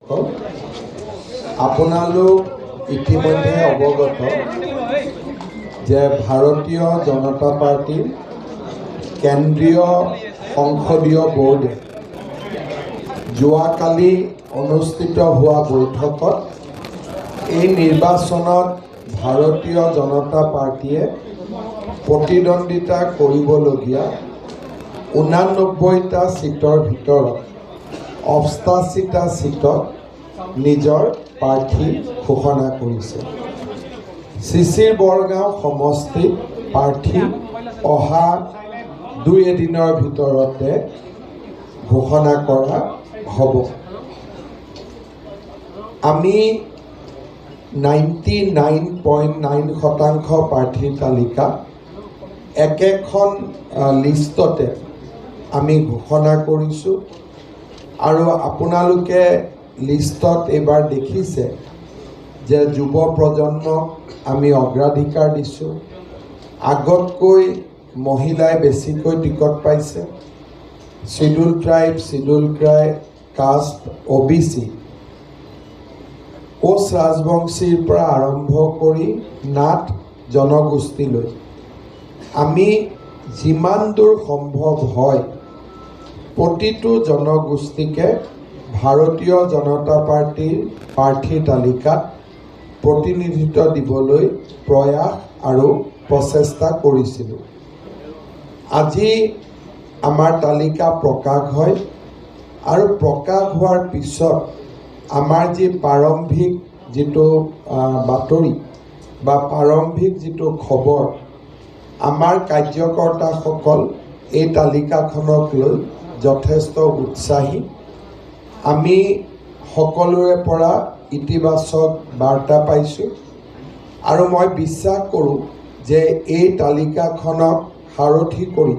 সকল আপোনালোক ইতিমধ্যে অৱগত যে ভাৰতীয় জনতা পাৰ্টিৰ কেন্দ্ৰীয় সংসদীয় বোৰ্ডে যোৱাকালি অনুষ্ঠিত হোৱা বৈঠকত এই নিৰ্বাচনত ভাৰতীয় জনতা পাৰ্টিয়ে প্ৰতিদ্বন্দ্বিতা কৰিবলগীয়া 89টা সিটৰ ভিতৰত 88টা সিটত নিজৰ প্ৰাৰ্থী ঘোষণা কৰিছে। চিচিৰ বৰগাঁও সমষ্টিত প্ৰাৰ্থী অহা 2 দিনৰ ভিতৰতে ঘোষণা কৰা হ'ব। আমি 99.9% প্ৰাৰ্থীৰ তালিকা একেখন লিষ্টতে আমি ঘোষণা কৰিছোঁ আৰু আপোনালোকে লিষ্টত এইবাৰ দেখিছে যে যুৱ প্ৰজন্মক আমি অগ্ৰাধিকাৰ দিছোঁ। আগতকৈ মহিলাই বেছিকৈ টিকট পাইছে। Schedule tribe, schedule caste, OBC, Koch ৰাজবংশীৰ পৰা আৰম্ভ কৰি নাথ জনগোষ্ঠীলৈ আমি যিমান দূৰ সম্ভৱ হয় প্ৰতিটো জনগোষ্ঠীকে ভাৰতীয় জনতা পাৰ্টিৰ প্ৰাৰ্থীৰ তালিকাত প্ৰতিনিধিত্ব দিবলৈ প্ৰয়াস আৰু প্ৰচেষ্টা কৰিছিলোঁ। আজি আমাৰ তালিকা প্ৰকাশ হয় আৰু প্ৰকাশ হোৱাৰ পিছত আমাৰ যি প্ৰাৰম্ভিক যিটো বাতৰি বা প্ৰাৰম্ভিক যিটো খবৰ, আমাৰ কাৰ্যকৰ্তাসকল এই তালিকাখনক লৈ যথেষ্ট উৎসাহী। আমি সকলোৰে পৰা ইতিবাচক বাৰ্তা পাইছোঁ আৰু মই বিশ্বাস কৰোঁ যে এই তালিকাখনক সাৰথি কৰি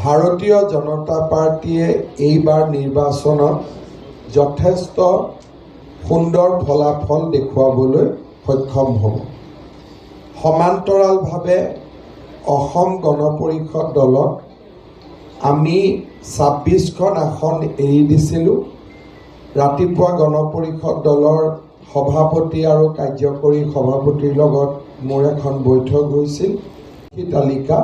ভাৰতীয় জনতা পাৰ্টিয়ে এইবাৰ নিৰ্বাচনত যথেষ্ট সুন্দৰ ফলাফল দেখুৱাবলৈ সক্ষম হ'ব। সমান্তৰালভাৱে অসম গণ পৰিষদ দলত আমি 26খন আসন এৰি দিছিলোঁ। ৰাতিপুৱা গণ পৰিষদ দলৰ সভাপতি আৰু কাৰ্যকৰী সভাপতিৰ লগত মোৰ এখন বৈঠক হৈছিল। সেই তালিকা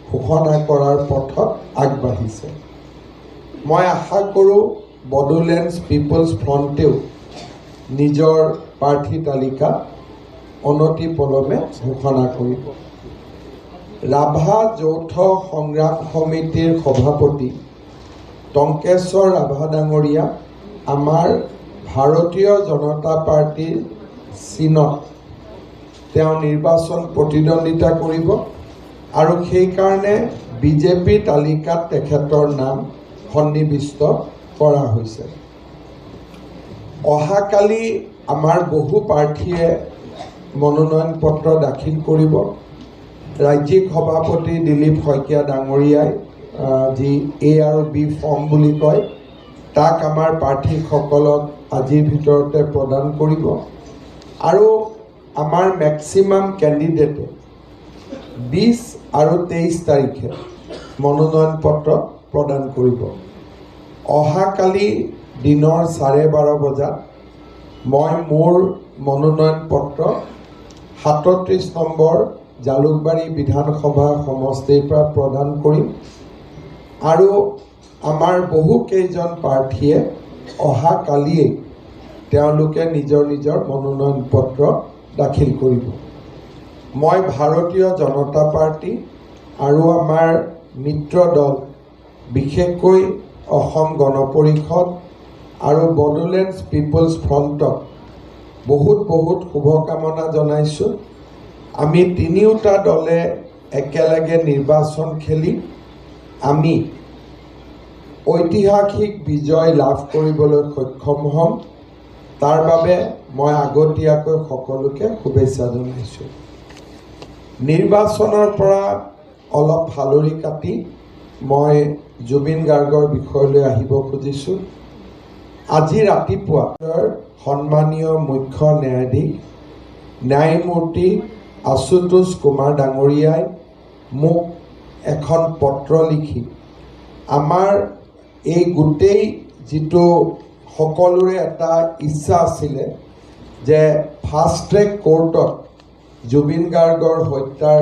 ঘোষণা কৰাৰ পথত আগবাঢ়িছে। মই আশা কৰোঁ বড়োলেণ্ড পিপলছ ফ্ৰণ্টেও নিজৰ প্ৰাৰ্থী তালিকা অনতিপলমে ঘোষণা কৰিব। ৰাভা যৌথ সংগ্ৰাম সমিতিৰ সভাপতি টংকেশ্বৰ ৰাভা ডাঙৰীয়া আমাৰ ভাৰতীয় জনতা পাৰ্টিৰ চিনত তেওঁ নিৰ্বাচন প্ৰতিদ্বন্দ্বিতা কৰিব আৰু সেইকাৰণে বিজেপিৰ তালিকাত তেখেতৰ নাম সন্নিৱিষ্ট কৰা হৈছে। অহাকালি আমাৰ বহু প্ৰাৰ্থীয়ে মনোনয়ন পত্ৰ দাখিল কৰিব। ৰাজ্যিক সভাপতি দিলীপ শইকীয়া ডাঙৰীয়াই যি A আৰু B ফৰ্ম বুলি কয় তাক আমাৰ প্ৰাৰ্থীসকলক আজিৰ ভিতৰতে প্ৰদান কৰিব আৰু আমাৰ মেক্সিমাম কেণ্ডিডেটে 20 আৰু 23 তাৰিখে মনোনয়ন পত্ৰ প্ৰদান কৰিব। অহাকালি দিনৰ 12:30 বজাত মই মোৰ মনোনয়ন পত্ৰ 37 নম্বৰ জালুকবাৰী বিধানসভা সমষ্টিৰ পৰা প্ৰদান কৰিম আৰু আমাৰ বহুকেইজন প্ৰাৰ্থীয়ে অহাকালিয়েই তেওঁলোকে নিজৰ নিজৰ মনোনয়ন পত্ৰ দাখিল কৰিব। মই ভাৰতীয় জনতা পাৰ্টি আৰু আমাৰ মিত্ৰ দল বিশেষকৈ অসম গণ পৰিষদ আৰু বড়োলেণ্ড পিপলছ ফ্ৰণ্টক বহুত শুভকামনা জনাইছোঁ। আমি তিনিওটা দলে একেলগে নিৰ্বাচন খেলি আমি ঐতিহাসিক বিজয় লাভ কৰিবলৈ সক্ষম হ'ম। তাৰ বাবে মই আগতীয়াকৈ সকলোকে শুভেচ্ছা জনাইছোঁ। নিৰ্বাচনৰ পৰা অলপ ফালৰি কাটি মই জুবিন গাৰ্গৰ বিষয়লৈ আহিব খুজিছোঁ। আজি ৰাতিপুৱা সন্মানীয় মুখ্য ন্যায়াধীশ ন্যায়মূৰ্তি আশুতোষ কুমাৰ ডাঙৰীয়াই মোক এখন পত্ৰ লিখি আমাৰ এই গোটেই যিটো সকলোৰে এটা ইচ্ছা আছিলে যে ফাষ্ট ট্ৰেক কোৰ্টত জুবিন গাৰ্গৰ হত্যাৰ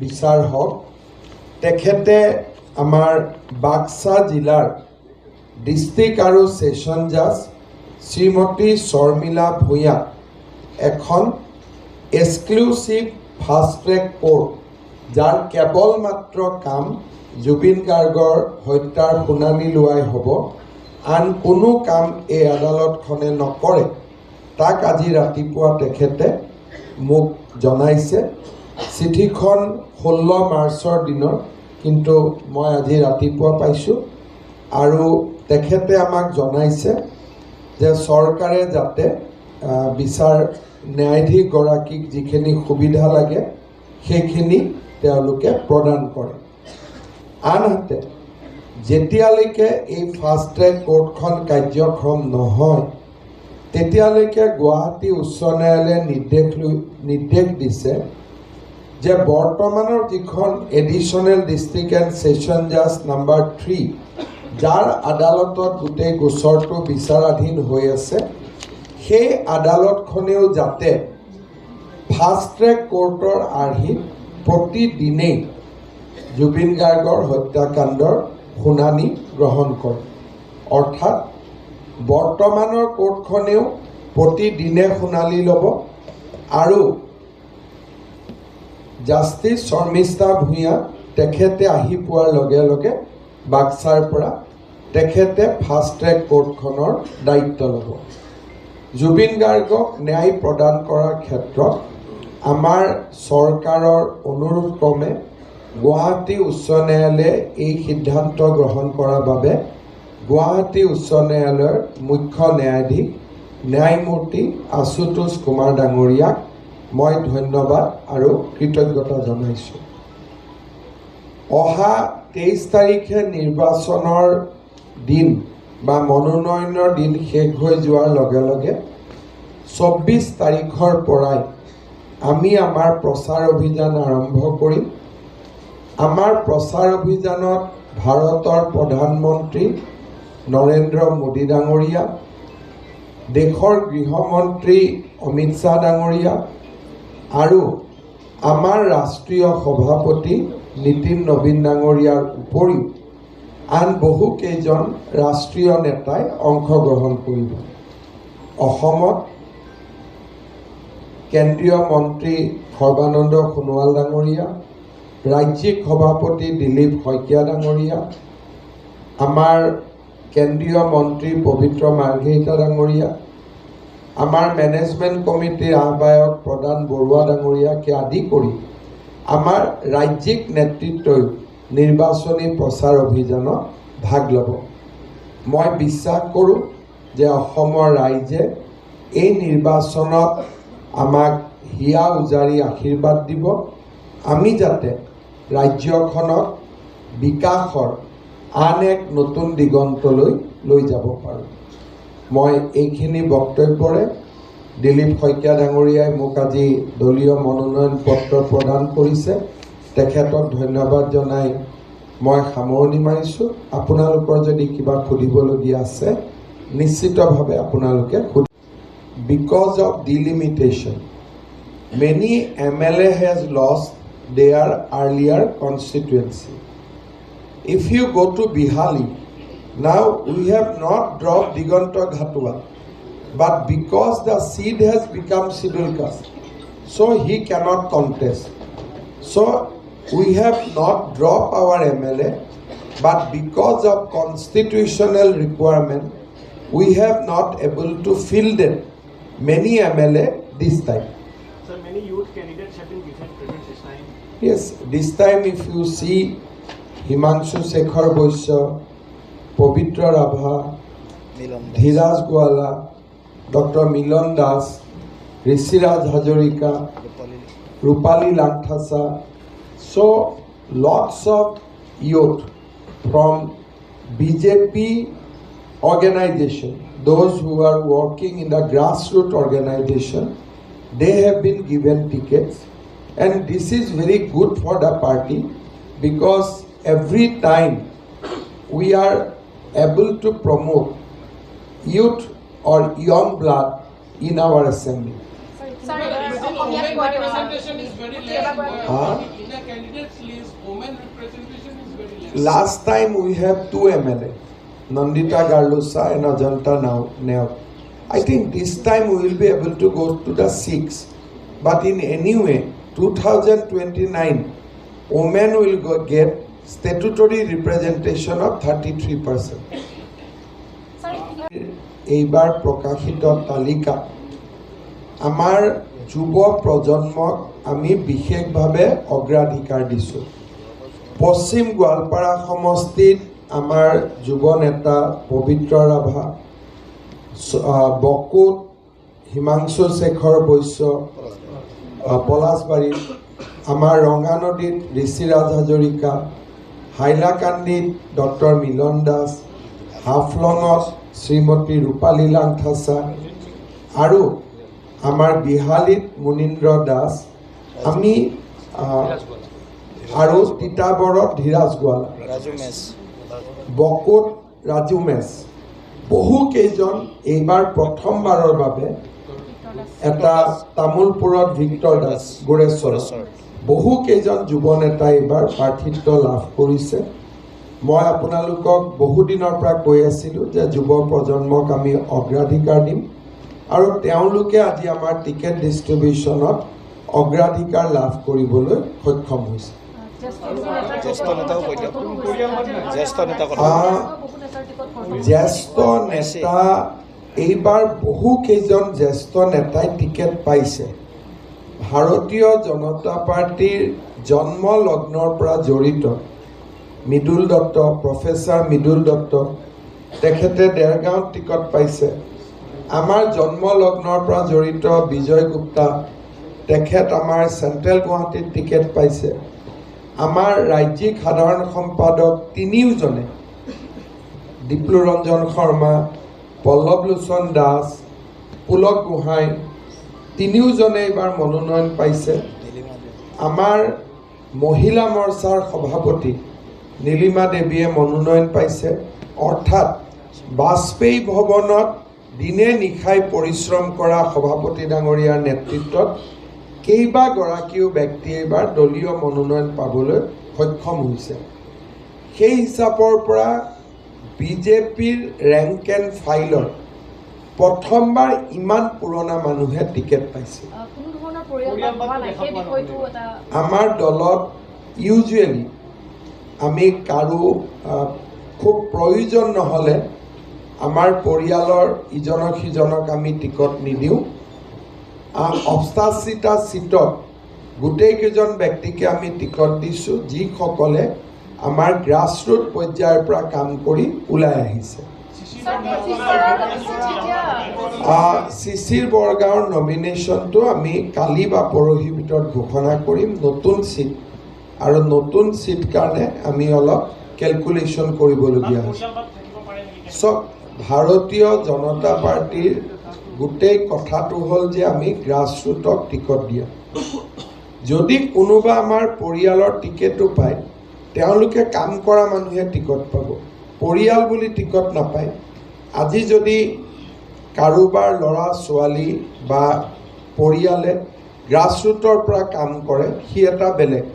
বিচাৰ হওক। তেখেতে আমাৰ বাক্সা জিলাৰ ডিষ্ট্ৰিক্ট আৰু ছেশ্যন জাজ শ্ৰীমতী শৰ্মিলা ভূঞাক এখন এক্সক্লুচিভ ফাষ্ট ট্ৰেক কোৰ্ট, যাৰ কেৱল মাত্ৰ কাম জুবিন গাৰ্গৰ হত্যাৰ শুনানি লোৱাই হ'ব, আন কোনো কাম এই আদালতখনে নকৰে, তাক আজি ৰাতিপুৱা তেখেতে মোক জনাইছে। চিঠিখন 16 মাৰ্চৰ দিনৰ, কিন্তু মই আজি ৰাতিপুৱা পাইছোঁ। আৰু তেখেতে আমাক জনাইছে যে চৰকাৰে যাতে বিচাৰ ন্যায়াধীশগৰাকীক যিখিনি সুবিধা লাগে সেইখিনি তেওঁলোকে প্ৰদান কৰে। আনহাতে যেতিয়ালৈকে এই ফাষ্ট ট্ৰেক কোৰ্টখন কাৰ্যক্ষম নহয় তেতিয়ালৈকে গুৱাহাটী উচ্চ ন্যায়ালয়ে নিৰ্দেশ দিছে যে বৰ্তমানৰ যিখন এডিশ্যনেল ডিষ্ট্ৰিক্ট এণ্ড ছেশ্যন জাজ নাম্বাৰ 3, যাৰ আদালতত গোটেই গোচৰটো বিচাৰাধীন হৈ আছে, সেই আদালতখনেও যাতে ফাষ্ট ট্ৰেক কোৰ্টৰ আৰ্হিত প্ৰতিদিনেই জুবিন গাৰ্গৰ হত্যাকাণ্ডৰ শুনানি গ্ৰহণ কৰে। অৰ্থাৎ বৰ্তমানৰ কোৰ্টখনেও প্ৰতিদিনে শুনানি ল'ব আৰু জাষ্টিছ শৰ্মিষ্ঠা ভূঞা তেখেতে আহি পোৱাৰ লগে লগে বাক্সাৰ পৰা তেখেতে ফাষ্ট ট্ৰেক কোৰ্টখনৰ দায়িত্ব ল'ব। জুবিন গাৰ্গক ন্যায় প্ৰদান কৰাৰ ক্ষেত্ৰত আমাৰ চৰকাৰৰ অনুৰোধ ক্ৰমে গুৱাহাটী উচ্চ ন্যায়ালয়ে এই সিদ্ধান্ত গ্ৰহণ কৰাৰ বাবে গুৱাহাটী উচ্চ ন্যায়ালয়ৰ মুখ্য ন্যায়াধীশ ন্যায়মূৰ্তি আশুতোষ কুমাৰ ডাঙৰীয়াক মই ধন্যবাদ আৰু কৃতজ্ঞতা জনাইছোঁ। অহা 23 তাৰিখে নিৰ্বাচনৰ দিন বা মনোনয়নৰ দিন শেষ হৈ যোৱাৰ লগে লগে 24 তাৰিখৰ পৰাই আমি আমাৰ প্ৰচাৰ অভিযান আৰম্ভ কৰিম। আমাৰ প্ৰচাৰ অভিযানত ভাৰতৰ প্ৰধানমন্ত্ৰী নৰেন্দ্ৰ মোদী ডাঙৰীয়া, দেশৰ গৃহমন্ত্ৰী অমিত শ্বাহ ডাঙৰীয়া আৰু আমাৰ ৰাষ্ট্ৰীয় সভাপতি নীতিন নবীন ডাঙৰীয়াৰ উপৰিও আন বহু কেইজন ৰাষ্ট্ৰীয় নেতাই অংশগ্ৰহণ কৰিব। অসমত কেন্দ্ৰীয় মন্ত্ৰী সৰ্বানন্দ সোণোৱাল ডাঙৰীয়া, ৰাজ্যিক সভাপতি দিলীপ শইকীয়া ডাঙৰীয়া, আমাৰ কেন্দ্ৰীয় মন্ত্ৰী পবিত্ৰ মাৰ্ঘেৰিটা ডাঙৰীয়া, আমাৰ মেনেজমেণ্ট কমিটিৰ আহ্বায়ক প্ৰদান বৰুৱা ডাঙৰীয়াকে আদি কৰি আমাৰ ৰাজ্যিক নেতৃত্বই নিৰ্বাচনী প্ৰচাৰ অভিযানত ভাগ ল'ব। মই বিশ্বাস কৰোঁ যে অসমৰ ৰাইজে এই নিৰ্বাচনত আমাক হিয়া উজাৰি আশীৰ্বাদ দিব, আমি যাতে ৰাজ্যখনক বিকাশৰ আন এক নতুন দিগন্তলৈ লৈ যাব পাৰোঁ। মই এইখিনি বক্তব্যৰে দিলীপ শইকীয়া ডাঙৰীয়াই মোক আজি দলীয় মনোনয়ন পত্ৰ প্ৰদান কৰিছে, তেখেতক ধন্যবাদ জনাই মই সামৰণি মাৰিছোঁ। আপোনালোকৰ যদি কিবা সুধিবলগীয়া আছে নিশ্চিতভাৱে আপোনালোকে সুধি। Because of delimitation many MLA has lost their earlier constituency. If you go to Bihali, now we have not dropped Diganta Ghatwa, but because the seat has become scheduled caste, so he cannot contest. So we have not dropped our MLA, but because of constitutional requirement, we have not able to fill them many MLA this time. So many youth candidates have been given present this time. Yes, this time if you see Himanshu Shekhar Boisya, Pavitra Rabha, Dhiraj Gwala, Dr. Milan Das, Rishiraj Hazarika, Rupali Lanthasa. So lots of youth from BJP organization, those who are working in the grassroots organization, they have been given tickets, and this is very good for the party because every time we are able to promote youth or young blood in our assembly. Representation is very less. Huh? In a candidate's list, women representation is very less. Last time we have 2 MLA, Nandita Garlusa and Ajanta Nayak. I think this time we will be able to go to the 6. But in any way, 2029, women will get statutory representation of 33%. এইবাৰ প্ৰকাশিত তালিকা আমাৰ যুৱ প্ৰজন্মক আমি বিশেষভাৱে অগ্ৰাধিকাৰ দিছোঁ। পশ্চিম গোৱালপাৰা সমষ্টিত আমাৰ যুৱ নেতা পবিত্ৰ ৰাভা, বকুত হিমাংশু শেখৰ বৈশ্য, পলাশবাৰীত আমাৰ ৰঙানদীত ঋষিৰাজ হাজৰিকা, হাইলাকান্দিত ডক্টৰ মিলন দাস, হাফলঙত শ্ৰীমতী ৰূপালী লাংথাচা আৰু আমাৰ বিহালীত মুনীন্দ্ৰ দাস, আমি আৰু তিতাবৰত ধীৰাজ গোৱালা, বকুত ৰাজু মেছ, বহু কেইজন এইবাৰ প্ৰথমবাৰৰ বাবে এটা তামোলপুৰত ভিক্টৰ দাস গোৰেশ্বৰ, বহু কেইজন যুৱ নেতাই এইবাৰ প্ৰাৰ্থিত্ব লাভ কৰিছে। মই আপোনালোকক বহুদিনৰ পৰা কৈ আছিলোঁ যে যুৱ প্ৰজন্মক আমি অগ্ৰাধিকাৰ দিম আৰু তেওঁলোকে আজি আমাৰ টিকেট ডিষ্ট্ৰিবিউশ্যনত অগ্ৰাধিকাৰ লাভ কৰিবলৈ সক্ষম হৈছে। জ্যেষ্ঠ নেতা এইবাৰ বহু কেইজন জ্যেষ্ঠ নেতাই টিকেট পাইছে। ভাৰতীয় জনতা পাৰ্টীৰ জন্ম লগ্নৰ পৰা জড়িত মৃদুল দত্ত, প্ৰফেচাৰ মৃদুল দত্ত, তেখেতে দেৰগাঁৱত টিকট পাইছে। আমাৰ জন্ম লগ্নৰ পৰা জড়িত বিজয় গুপ্তা, তেখেত আমাৰ চেণ্ট্ৰেল গুৱাহাটীত টিকেট পাইছে। আমাৰ ৰাজ্যিক সাধাৰণ সম্পাদক তিনিওজনে, দীপ্লুৰঞ্জন শৰ্মা, পল্লৱ লোচন দাস, পুলক গোহাঁই, তিনিওজনে এইবাৰ মনোনয়ন পাইছে। আমাৰ মহিলা মৰ্চাৰ সভাপতি নীলিমা দেৱীয়ে মনোনয়ন পাইছে। অৰ্থাৎ বাজপেয়ী ভৱনত দিনে নিশাই পৰিশ্ৰম কৰা সভাপতি ডাঙৰীয়াৰ নেতৃত্বত কেইবাগৰাকীও ব্যক্তিয়ে এইবাৰ দলীয় মনোনয়ন পাবলৈ সক্ষম হৈছে। সেই হিচাপৰ পৰা বিজেপিৰ ৰেংক এণ্ড ফাইলৰ প্ৰথমবাৰ ইমান পুৰণা মানুহে টিকেট পাইছে। আমাৰ দলত ইউজুৱেলি আমি কাৰো খুব প্ৰয়োজন নহ'লে আমাৰ পৰিয়ালৰ ইজনক সিজনক আমি টিকট নিদিওঁ। ৮৮টা ছিটত গোটেইকেইজন ব্যক্তিকে আমি টিকট দিছোঁ, যিসকলে আমাৰ গ্ৰাছৰুট পৰ্যায়ৰ পৰা কাম কৰি ওলাই আহিছে। শিশিৰ বৰগাঁৱৰ নমিনেশ্যনটো আমি কালি বা পৰহিৰ ভিতৰত ঘোষণা কৰিম। নতুন ছিট আৰু নতুন ছিট কাৰণে আমি অলপ কেলকুলেশ্যন কৰিবলগীয়া হৈছে। চব ভাৰতীয় জনতা পাৰ্টীৰ গোটেই কথাটো হ'ল যে আমি গ্ৰাছৰুটক টিকট দিয়া। যদি কোনোবা আমাৰ পৰিয়ালৰ টিকেটো পায়, তেওঁলোকে কাম কৰা মানুহে টিকট পাব, পৰিয়াল বুলি টিকট নাপায়। আজি যদি কাৰোবাৰ ল'ৰা ছোৱালী বা পৰিয়ালে গ্ৰাছৰুটৰ পৰা কাম কৰে, সি এটা বেলেগ।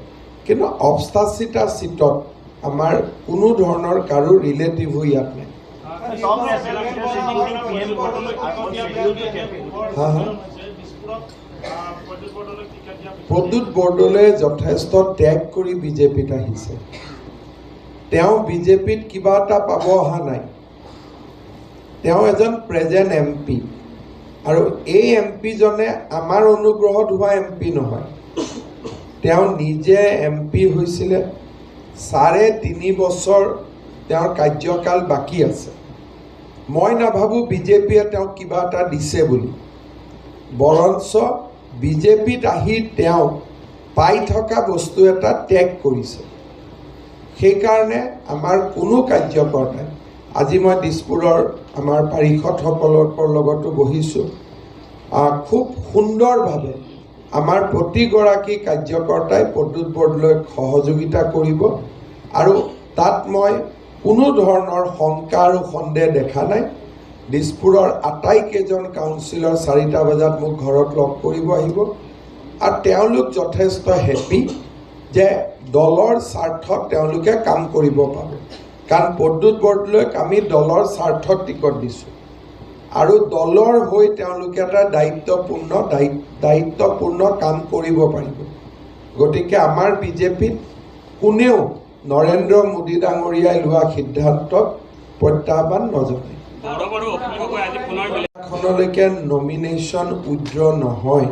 কিন্তু ৮৮টা ছিটত আমাৰ কোনো ধৰণৰ কাৰো ৰিলেটিভো ইয়াত নাই। প্ৰদ্যুৎ বৰদলৈ যথেষ্ট ত্যাগ কৰি বিজেপিত আহিছে। তেওঁ বিজেপিত কিবা এটা পাব অহা নাই। তেওঁ এজন প্ৰেজেণ্ট MP, আৰু এই MP জনে আমাৰ অনুগ্ৰহত হোৱা MP নহয়। তেওঁ নিজে MP হৈছিলে। ৩.৫ বছৰ তেওঁৰ কাৰ্যকাল বাকী আছে। মই নাভাবোঁ বিজেপিয়ে তেওঁক কিবা এটা দিছে বুলি, বৰঞ্চ বিজেপিত আহি তেওঁ পাই থকা বস্তু এটা ত্যাগ কৰিছে। সেইকাৰণে আমাৰ কোনো কাৰ্যকৰ্তাই, আজি মই দিছপুৰৰ আমাৰ পাৰিষদসকলৰ লগতো বহিছোঁ, খুব সুন্দৰভাৱে আমাৰ প্ৰতিগৰাকী কাৰ্যকৰ্তাই প্ৰদ্যুৎ বৰদলৈক সহযোগিতা কৰিব, আৰু তাত মই কোনো ধৰণৰ শংকা আৰু সন্দেহ দেখা নাই। দিছপুৰৰ আটাইকেইজন কাউন্সিলৰ 4টা বজাত মোক ঘৰত লগ কৰিব আহিব আৰু তেওঁলোক যথেষ্ট হেপী যে দলৰ স্বাৰ্থত তেওঁলোকে কাম কৰিব পাব কাৰণ প্ৰদ্যুৎ বৰদলৈক আমি দলৰ স্বাৰ্থত টিকট দিছোঁ আৰু দলৰ হৈ তেওঁলোকে এটা দায়িত্বপূৰ্ণ কাম কৰিব পাৰিব গতিকে আমাৰ বিজেপিত কোনেও নৰেন্দ্ৰ মোদী ডাঙৰীয়াই লোৱা সিদ্ধান্তক প্ৰত্যাহ্বান নজনায় খনলৈকে নমিনেশ্যন উইথড্ৰ নহয়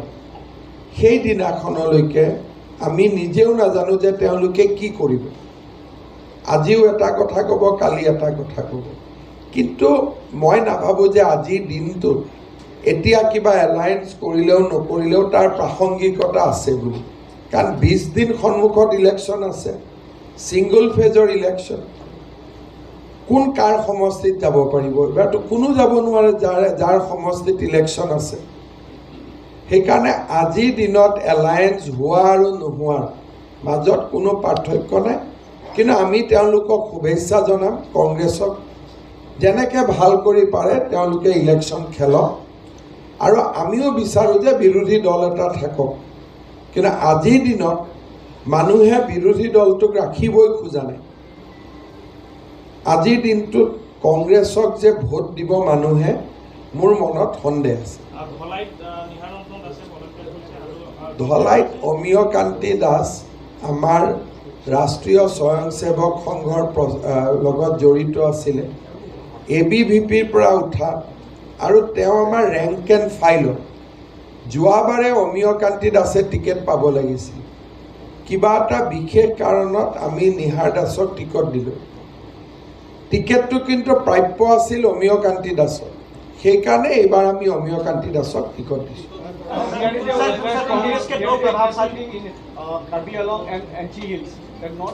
সেইদিনাখনলৈকে আমি নিজেও নাজানো যে তেওঁলোকে কি কৰিব আজিও এটা কথা ক'ব কালি এটা কথা ক'ব কিন্তু মই নাভাবোঁ যে আজিৰ দিনটোত এতিয়া কিবা এলায়েন্স কৰিলেও নকৰিলেও তাৰ প্ৰাসংগিকতা আছে বুলি কাৰণ 20 দিন সন্মুখত ইলেকশ্যন আছে সিংগল ফেজৰ ইলেকশ্যন কোন কাৰ সমষ্টিত যাব পাৰিব এবাৰতো কোনো যাব নোৱাৰে যাৰ সমষ্টিত ইলেকশ্যন আছে সেইকাৰণে আজিৰ দিনত এলায়েন্স হোৱা আৰু নোহোৱাৰ মাজত কোনো পাৰ্থক্য নাই কিন্তু আমি তেওঁলোকক শুভেচ্ছা জনাম কংগ্ৰেছক যেনেকৈ ভাল কৰি পাৰে তেওঁলোকে ইলেকশ্যন খেলক আৰু আমিও বিচাৰোঁ যে বিৰোধী দল এটা থাকক কিন্তু আজিৰ দিনত মানুহে বিৰোধী দলটোক ৰাখিবই খোজা নাই আজিৰ দিনটোত কংগ্ৰেছক যে ভোট দিব মানুহে মোৰ মনত সন্দেহ আছে ধলাইত অমীয় কান্তি দাস আমাৰ ৰাষ্ট্ৰীয় স্বয়ংসেৱক সংঘৰ লগত জড়িত আছিলে ABVPৰ পৰা উঠা আৰু তেওঁ আমাৰ ৰেংক এণ্ড ফাইলত যোৱাবাৰে অমীয় কান্তি দাসে টিকেট পাব লাগিছিল কিবা এটা বিশেষ কাৰণত আমি নিহাৰ দাসক টিকট দিলোঁ টিকেটটো কিন্তু প্ৰাপ্য আছিল অমীয় কান্তি দাসৰ সেইকাৰণে এইবাৰ আমি অমীয় কান্তি দাসক টিকট দিছোঁ Congress के दो प्रभावशाली Karbi Anglong and Anchi Hills. They're not